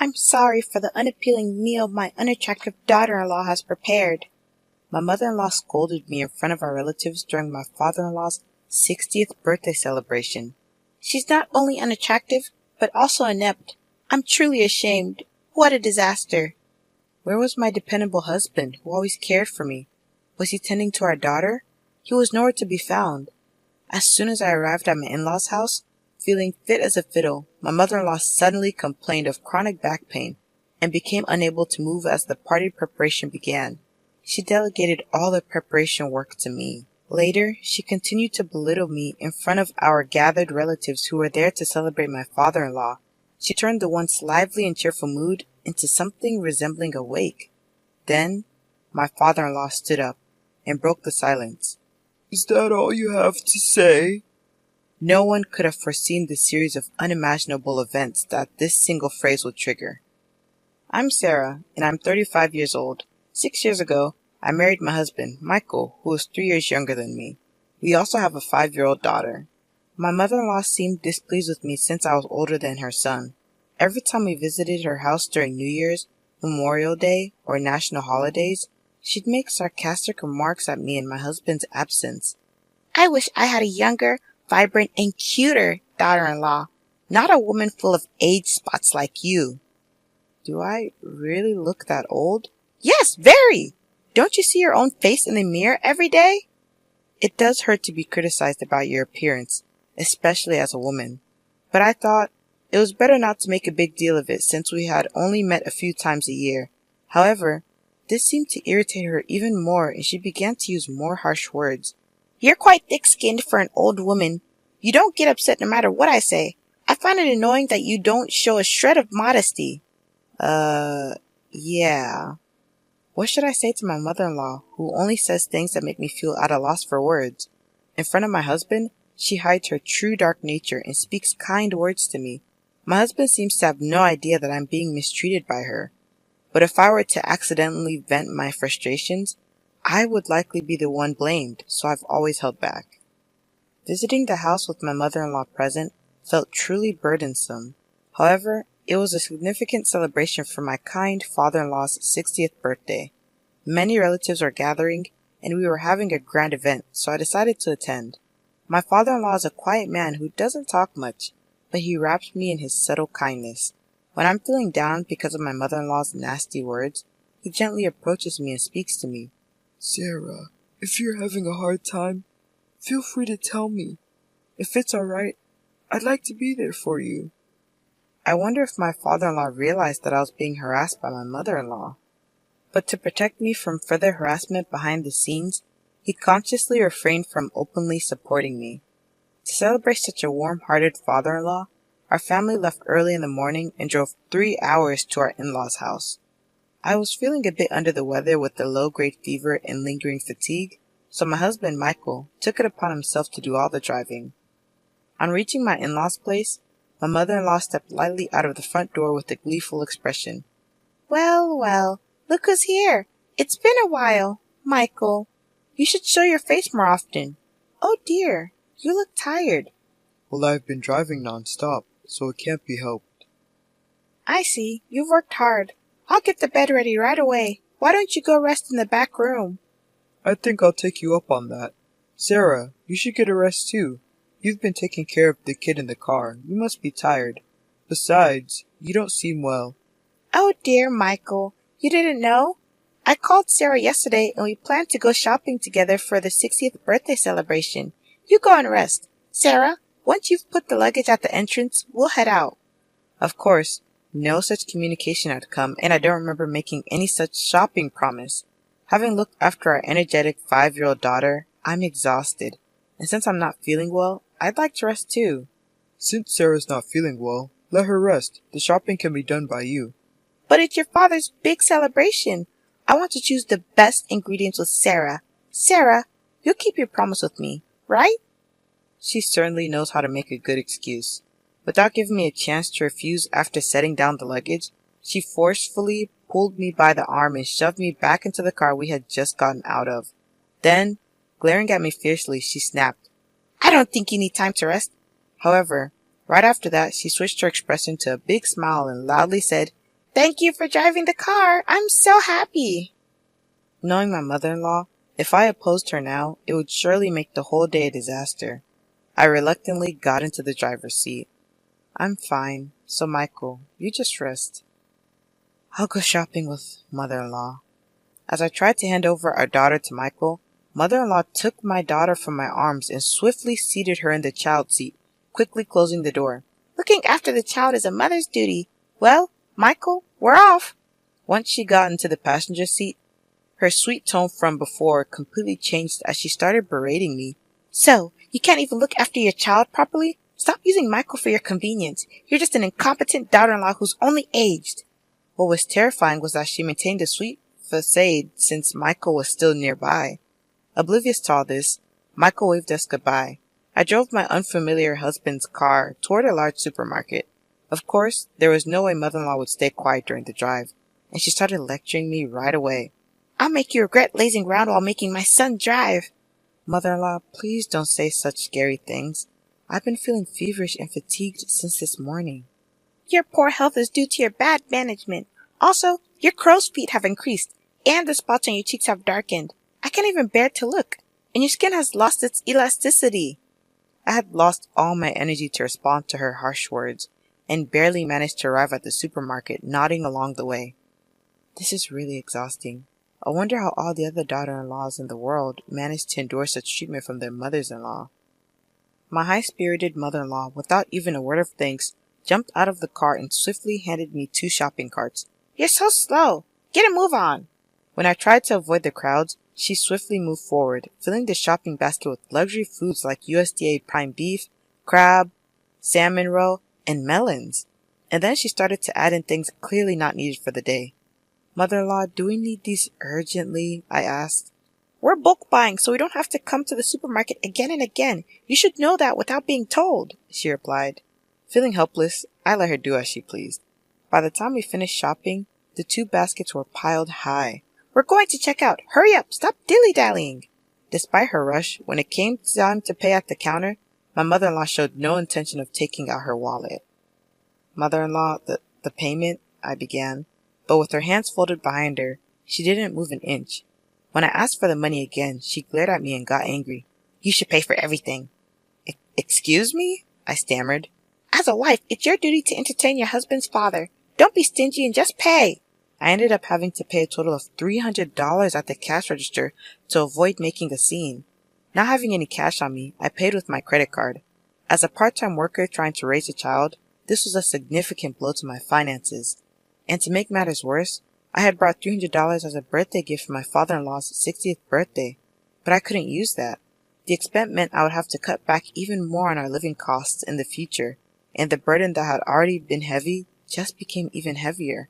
I'm sorry for the unappealing meal my unattractive daughter-in-law has prepared. My mother-in-law scolded me in front of our relatives during my father-in-law's 60th birthday celebration. She's not only unattractive, but also inept. I'm truly ashamed. What a disaster. Where was my dependable husband, who always cared for me? Was he tending to our daughter? He was nowhere to be found. As soon as I arrived at my in-laws' house, feeling fit as a fiddle, my mother-in-law suddenly complained of chronic back pain and became unable to move as the party preparation began. She delegated all the preparation work to me. Later, she continued to belittle me in front of our gathered relatives who were there to celebrate my father-in-law. She turned the once lively and cheerful mood into something resembling a wake. Then, my father-in-law stood up and broke the silence. Is that all you have to say? No one could have foreseen the series of unimaginable events that this single phrase would trigger. I'm Sarah, and I'm 35 years old. 6 years ago, I married my husband, Michael, who is 3 years younger than me. We also have a 5-year-old daughter. My mother-in-law seemed displeased with me since I was older than her son. Every time we visited her house during New Year's, Memorial Day, or national holidays, she'd make sarcastic remarks at me in my husband's absence. I wish I had a younger, vibrant, and cuter daughter-in-law, not a woman full of age spots like you. Do I really look that old? Yes, very! Don't you see your own face in the mirror every day? It does hurt to be criticized about your appearance, especially as a woman. But I thought it was better not to make a big deal of it since we had only met a few times a year. However, this seemed to irritate her even more and she began to use more harsh words. You're quite thick-skinned for an old woman. You don't get upset no matter what I say. I find it annoying that you don't show a shred of modesty. Yeah. What should I say to my mother-in-law, who only says things that make me feel at a loss for words? In front of my husband, she hides her true dark nature and speaks kind words to me. My husband seems to have no idea that I'm being mistreated by her. But if I were to accidentally vent my frustrations, I would likely be the one blamed, so I've always held back. Visiting the house with my mother-in-law present felt truly burdensome. However, it was a significant celebration for my kind father-in-law's 60th birthday. Many relatives were gathering, and we were having a grand event, so I decided to attend. My father-in-law is a quiet man who doesn't talk much, but he wraps me in his subtle kindness. When I'm feeling down because of my mother-in-law's nasty words, he gently approaches me and speaks to me. Sarah, if you're having a hard time, feel free to tell me. If it's alright, I'd like to be there for you. I wonder if my father-in-law realized that I was being harassed by my mother-in-law. But to protect me from further harassment behind the scenes, he consciously refrained from openly supporting me. To celebrate such a warm-hearted father-in-law, our family left early in the morning and drove 3 hours to our in-laws' house. I was feeling a bit under the weather with the low-grade fever and lingering fatigue, so my husband, Michael, took it upon himself to do all the driving. On reaching my in-laws' place, my mother-in-law stepped lightly out of the front door with a gleeful expression. Well, well, look who's here. It's been a while, Michael. You should show your face more often. Oh dear, you look tired. Well, I've been driving non-stop, so it can't be helped. I see. You've worked hard. I'll get the bed ready right away. Why don't you go rest in the back room? I think I'll take you up on that. Sarah, you should get a rest too. You've been taking care of the kid in the car. You must be tired. Besides, you don't seem well. Oh dear, Michael. You didn't know? I called Sarah yesterday and we planned to go shopping together for the 60th birthday celebration. You go and rest. Sarah, once you've put the luggage at the entrance, we'll head out. Of course, no such communication had come, and I don't remember making any such shopping promise. Having looked after our energetic 5-year-old daughter, I'm exhausted. And since I'm not feeling well, I'd like to rest too. Since Sarah's not feeling well, let her rest. The shopping can be done by you. But it's your father's big celebration. I want to choose the best ingredients with Sarah. Sarah, you'll keep your promise with me, right? She certainly knows how to make a good excuse. Without giving me a chance to refuse after setting down the luggage, she forcefully pulled me by the arm and shoved me back into the car we had just gotten out of. Then, glaring at me fiercely, she snapped, I don't think you need time to rest. However, right after that, she switched her expression to a big smile and loudly said, Thank you for driving the car. I'm so happy. Knowing my mother-in-law, if I opposed her now, it would surely make the whole day a disaster. I reluctantly got into the driver's seat. I'm fine, so Michael, you just rest. I'll go shopping with mother-in-law. As I tried to hand over our daughter to Michael, mother-in-law took my daughter from my arms and swiftly seated her in the child seat, quickly closing the door. Looking after the child is a mother's duty. Well, Michael, we're off. Once she got into the passenger seat, her sweet tone from before completely changed as she started berating me. So, you can't even look after your child properly? Stop using Michael for your convenience. You're just an incompetent daughter-in-law who's only aged. What was terrifying was that she maintained a sweet facade since Michael was still nearby. Oblivious to all this, Michael waved us goodbye. I drove my unfamiliar husband's car toward a large supermarket. Of course, there was no way mother-in-law would stay quiet during the drive, and she started lecturing me right away. I'll make you regret lazing around while making my son drive. Mother-in-law, please don't say such scary things. I've been feeling feverish and fatigued since this morning. Your poor health is due to your bad management. Also, your crow's feet have increased, and the spots on your cheeks have darkened. I can't even bear to look, and your skin has lost its elasticity. I had lost all my energy to respond to her harsh words, and barely managed to arrive at the supermarket, nodding along the way. This is really exhausting. I wonder how all the other daughter-in-laws in the world manage to endure such treatment from their mothers-in-law. My high-spirited mother-in-law, without even a word of thanks, jumped out of the car and swiftly handed me 2 shopping carts. You're so slow. Get a move on. When I tried to avoid the crowds, she swiftly moved forward, filling the shopping basket with luxury foods like USDA prime beef, crab, salmon roe, and melons. And then she started to add in things clearly not needed for the day. Mother-in-law, do we need these urgently? I asked. We're bulk buying, so we don't have to come to the supermarket again and again. You should know that without being told, she replied. Feeling helpless, I let her do as she pleased. By the time we finished shopping, the 2 baskets were piled high. We're going to check out. Hurry up. Stop dilly-dallying. Despite her rush, when it came time to pay at the counter, my mother-in-law showed no intention of taking out her wallet. Mother-in-law, the payment, I began, but with her hands folded behind her, she didn't move an inch. When I asked for the money again, she glared at me and got angry. You should pay for everything. Excuse me? I stammered. As a wife, it's your duty to entertain your husband's father. Don't be stingy and just pay. I ended up having to pay a total of $300 at the cash register to avoid making a scene. Not having any cash on me, I paid with my credit card. As a part-time worker trying to raise a child, this was a significant blow to my finances. And to make matters worse, I had brought $300 as a birthday gift for my father-in-law's 60th birthday, but I couldn't use that. The expense meant I would have to cut back even more on our living costs in the future, and the burden that had already been heavy just became even heavier.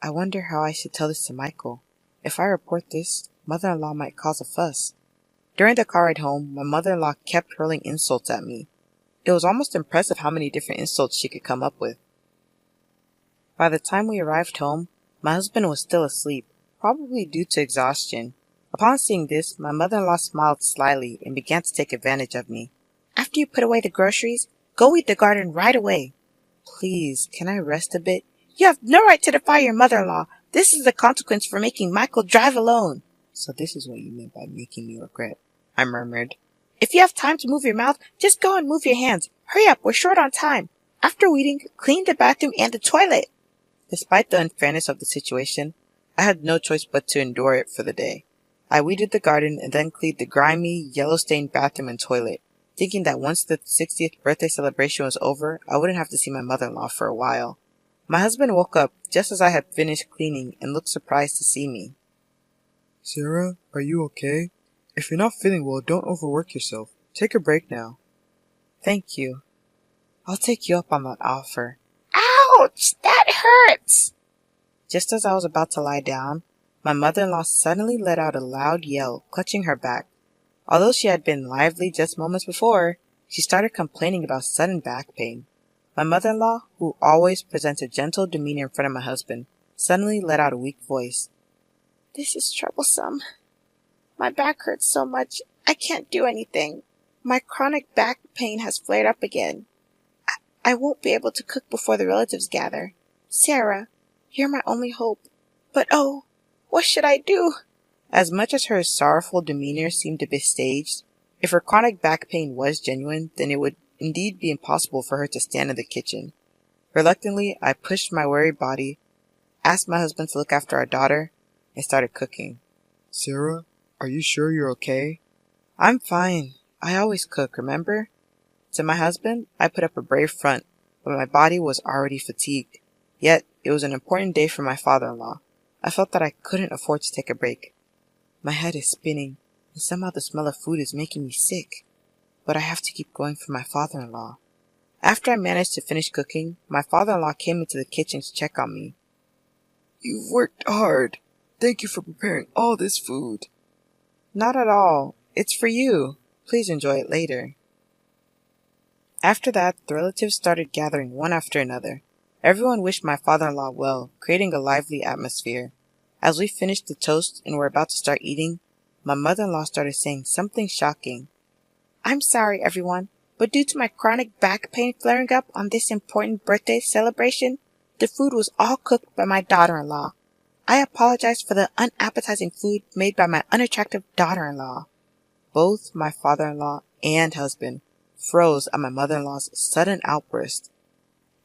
I wonder how I should tell this to Michael. If I report this, mother-in-law might cause a fuss. During the car ride home, my mother-in-law kept hurling insults at me. It was almost impressive how many different insults she could come up with. By the time we arrived home, my husband was still asleep, probably due to exhaustion. Upon seeing this, my mother-in-law smiled slyly and began to take advantage of me. After you put away the groceries, go weed the garden right away. Please, can I rest a bit? You have no right to defy your mother-in-law. This is the consequence for making Michael drive alone. So this is what you meant by making me regret, I murmured. If you have time to move your mouth, just go and move your hands. Hurry up, we're short on time. After weeding, clean the bathroom and the toilet. Despite the unfairness of the situation, I had no choice but to endure it for the day. I weeded the garden and then cleaned the grimy, yellow-stained bathroom and toilet, thinking that once the 60th birthday celebration was over, I wouldn't have to see my mother-in-law for a while. My husband woke up just as I had finished cleaning and looked surprised to see me. Sarah, are you okay? If you're not feeling well, don't overwork yourself. Take a break now. Thank you. I'll take you up on that offer. Ouch! That hurts! Just as I was about to lie down, my mother-in-law suddenly let out a loud yell, clutching her back. Although she had been lively just moments before, she started complaining about sudden back pain. My mother-in-law, who always presents a gentle demeanor in front of my husband, suddenly let out a weak voice. This is troublesome. My back hurts so much, I can't do anything. My chronic back pain has flared up again. I won't be able to cook before the relatives gather. Sarah, You're my only hope. But oh, what should I do? As much as her sorrowful demeanor seemed a bit staged, if her chronic back pain was genuine, then it would indeed be impossible for her to stand in the kitchen. Reluctantly, I pushed my weary body, asked my husband to look after our daughter, and started cooking. Sarah, are you sure you're okay? I'm fine. I always cook, remember? To my husband, I put up a brave front, but my body was already fatigued. Yet, it was an important day for my father-in-law. I felt that I couldn't afford to take a break. My head is spinning, and somehow the smell of food is making me sick. But I have to keep going for my father-in-law. After I managed to finish cooking, my father-in-law came into the kitchen to check on me. You've worked hard. Thank you for preparing all this food. Not at all. It's for you. Please enjoy it later. After that, the relatives started gathering one after another. Everyone wished my father-in-law well, creating a lively atmosphere. As we finished the toast and were about to start eating, my mother-in-law started saying something shocking. I'm sorry, everyone, but due to my chronic back pain flaring up on this important birthday celebration, the food was all cooked by my daughter-in-law. I apologize for the unappetizing food made by my unattractive daughter-in-law. Both my father-in-law and husband froze at my mother-in-law's sudden outburst.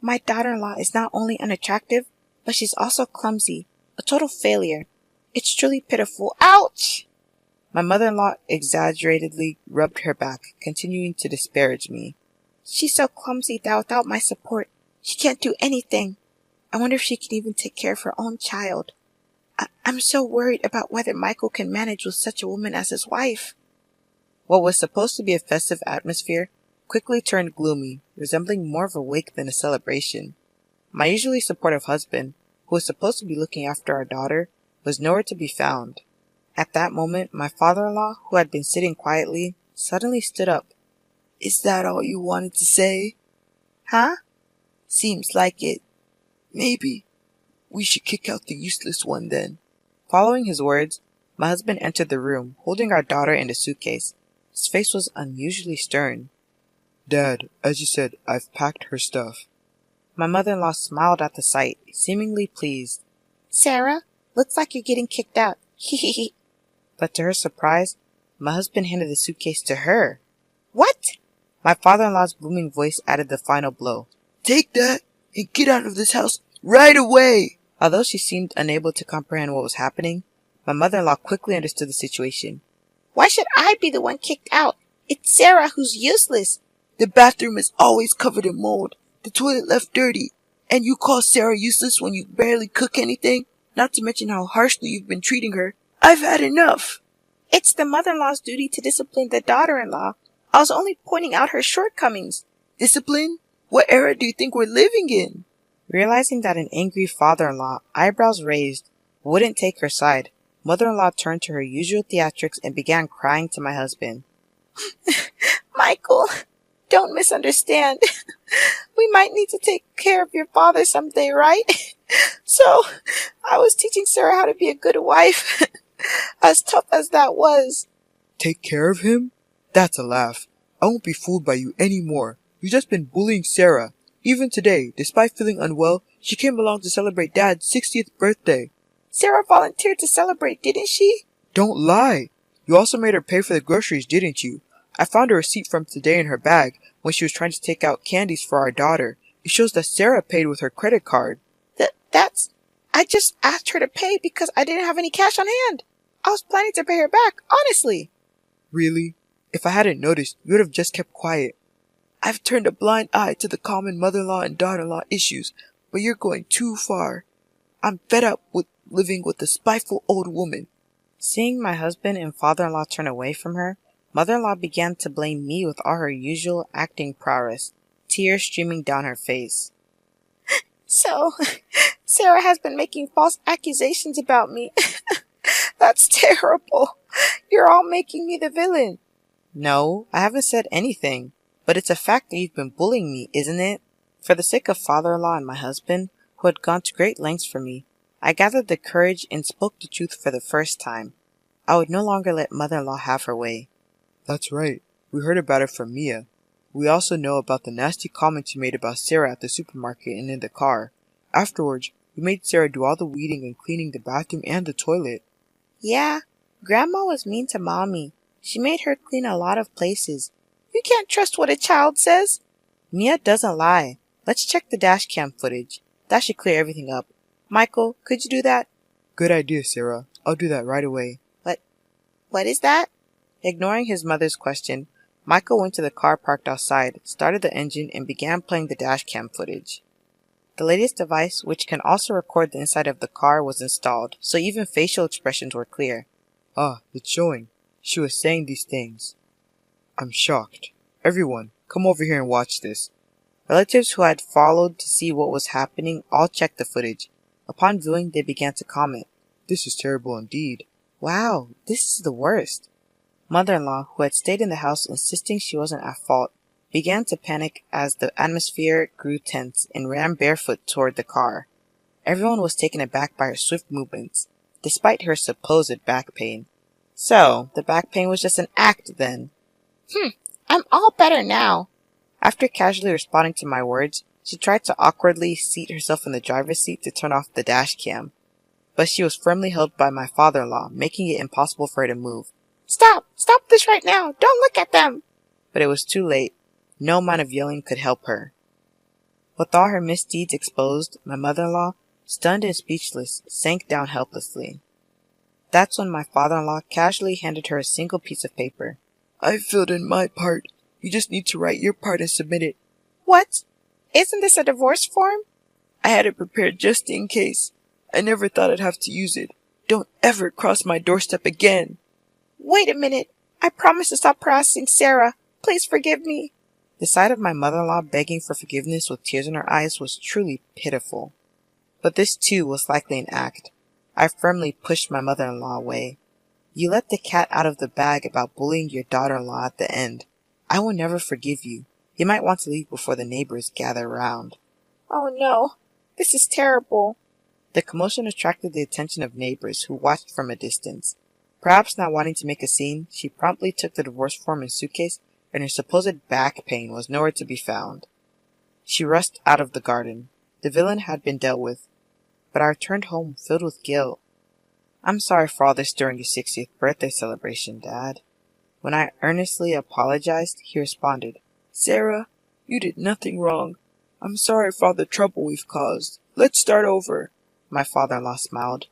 My daughter-in-law is not only unattractive, but she's also clumsy, a total failure. It's truly pitiful. Ouch! My mother-in-law exaggeratedly rubbed her back, continuing to disparage me. She's so clumsy that without my support, she can't do anything. I wonder if she can even take care of her own child. I'm so worried about whether Michael can manage with such a woman as his wife. What was supposed to be a festive atmosphere quickly turned gloomy, resembling more of a wake than a celebration. My usually supportive husband, who was supposed to be looking after our daughter, was nowhere to be found. At that moment, my father-in-law, who had been sitting quietly, suddenly stood up. Is that all you wanted to say? Huh? Seems like it. Maybe. We should kick out the useless one then. Following his words, my husband entered the room, holding our daughter in a suitcase. His face was unusually stern. Dad, as you said, I've packed her stuff. My mother-in-law smiled at the sight, seemingly pleased. Sarah, looks like you're getting kicked out. Hee. But to her surprise, my husband handed the suitcase to her. What? My father-in-law's booming voice added the final blow. Take that and get out of this house right away! Although she seemed unable to comprehend what was happening, my mother-in-law quickly understood the situation. Why should I be the one kicked out? It's Sarah who's useless. The bathroom is always covered in mold, the toilet left dirty, and you call Sarah useless when you barely cook anything? Not to mention how harshly you've been treating her. I've had enough. It's the mother-in-law's duty to discipline the daughter-in-law. I was only pointing out her shortcomings. Discipline? What era do you think we're living in? Realizing that an angry father-in-law, eyebrows raised, wouldn't take her side, mother-in-law turned to her usual theatrics and began crying to my husband. Michael, don't misunderstand. We might need to take care of your father someday, right? So, I was teaching Sarah how to be a good wife. As tough as that was. Take care of him? That's a laugh. I won't be fooled by you anymore. You've just been bullying Sarah. Even today, despite feeling unwell, she came along to celebrate Dad's 60th birthday. Sarah volunteered to celebrate, didn't she? Don't lie. You also made her pay for the groceries, didn't you? I found a receipt from today in her bag when she was trying to take out candies for our daughter. It shows that Sarah paid with her credit card. I just asked her to pay because I didn't have any cash on hand. I was planning to pay her back, honestly. Really? If I hadn't noticed, you would have just kept quiet. I've turned a blind eye to the common mother-in-law and daughter-in-law issues, but you're going too far. I'm fed up with living with a spiteful old woman. Seeing my husband and father-in-law turn away from her, mother-in-law began to blame me with all her usual acting prowess, tears streaming down her face. So, Sarah has been making false accusations about me. That's terrible. You're all making me the villain. No, I haven't said anything, but it's a fact that you've been bullying me, isn't it? For the sake of father-in-law and my husband, who had gone to great lengths for me, I gathered the courage and spoke the truth for the first time. I would no longer let mother-in-law have her way. That's right. We heard about it from Mia. We also know about the nasty comments you made about Sarah at the supermarket and in the car. Afterwards, You made Sarah do all the weeding and cleaning the bathroom and the toilet. Yeah, Grandma was mean to Mommy. She made her clean a lot of places. You can't trust what a child says. Mia doesn't lie. Let's check the dash cam footage. That should clear everything up. Michael, could you do that? Good idea, Sarah. I'll do that right away. What is that? Ignoring his mother's question, Michael went to the car parked outside, started the engine, and began playing the dash cam footage. The latest device, which can also record the inside of the car, was installed, so even facial expressions were clear. Ah, it's showing. She was saying these things. I'm shocked. Everyone, come over here and watch this. Relatives who had followed to see what was happening all checked the footage. Upon viewing, they began to comment. This is terrible indeed. Wow, this is the worst. Mother-in-law, who had stayed in the house insisting she wasn't at fault, began to panic as the atmosphere grew tense and ran barefoot toward the car. Everyone was taken aback by her swift movements, despite her supposed back pain. So, the back pain was just an act then. I'm all better now. After casually responding to my words, she tried to awkwardly seat herself in the driver's seat to turn off the dash cam. But she was firmly held by my father-in-law, making it impossible for her to move. Stop! Stop this right now! Don't look at them! But it was too late. No amount of yelling could help her. With all her misdeeds exposed, my mother-in-law, stunned and speechless, sank down helplessly. That's when my father-in-law casually handed her a single piece of paper. I filled in my part. You just need to write your part and submit it. What? Isn't this a divorce form? I had it prepared just in case. I never thought I'd have to use it. Don't ever cross my doorstep again. Wait a minute. I promise to stop harassing Sarah. Please forgive me. The sight of my mother-in-law begging for forgiveness with tears in her eyes was truly pitiful. But this too was likely an act. I firmly pushed my mother-in-law away. You let the cat out of the bag about bullying your daughter-in-law at the end. I will never forgive you. You might want to leave before the neighbors gather around. Oh no. This is terrible. The commotion attracted the attention of neighbors who watched from a distance. Perhaps not wanting to make a scene, she promptly took the divorce form and suitcase, and her supposed back pain was nowhere to be found. She rushed out of the garden. The villain had been dealt with, but I returned home filled with guilt. I'm sorry for all this during your 60th birthday celebration, Dad. When I earnestly apologized, he responded, Sarah, you did nothing wrong. I'm sorry for all the trouble we've caused. Let's start over. My father-in-law smiled.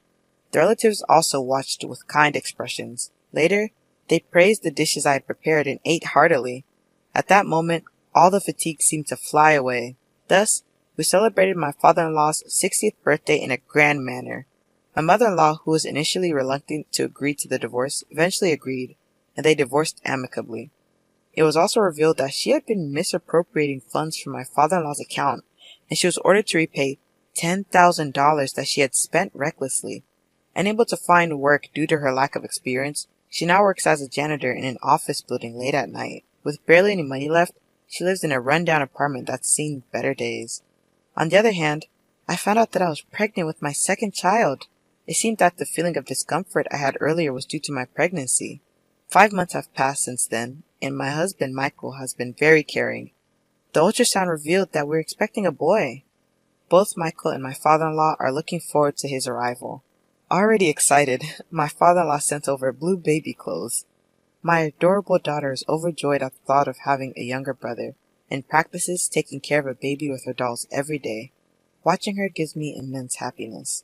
The relatives also watched with kind expressions. Later, they praised the dishes I had prepared and ate heartily. At that moment, all the fatigue seemed to fly away. Thus, we celebrated my father-in-law's 60th birthday in a grand manner. My mother-in-law, who was initially reluctant to agree to the divorce, eventually agreed, and they divorced amicably. It was also revealed that she had been misappropriating funds from my father-in-law's account, and she was ordered to repay $10,000 that she had spent recklessly. Unable to find work due to her lack of experience, she now works as a janitor in an office building late at night. With barely any money left, she lives in a rundown apartment that's seen better days. On the other hand, I found out that I was pregnant with my second child. It seemed that the feeling of discomfort I had earlier was due to my pregnancy. 5 months have passed since then, and my husband Michael has been very caring. The ultrasound revealed that we're expecting a boy. Both Michael and my father-in-law are looking forward to his arrival. Already excited, my father-in-law sent over blue baby clothes. My adorable daughter is overjoyed at the thought of having a younger brother, and practices taking care of a baby with her dolls every day. Watching her gives me immense happiness.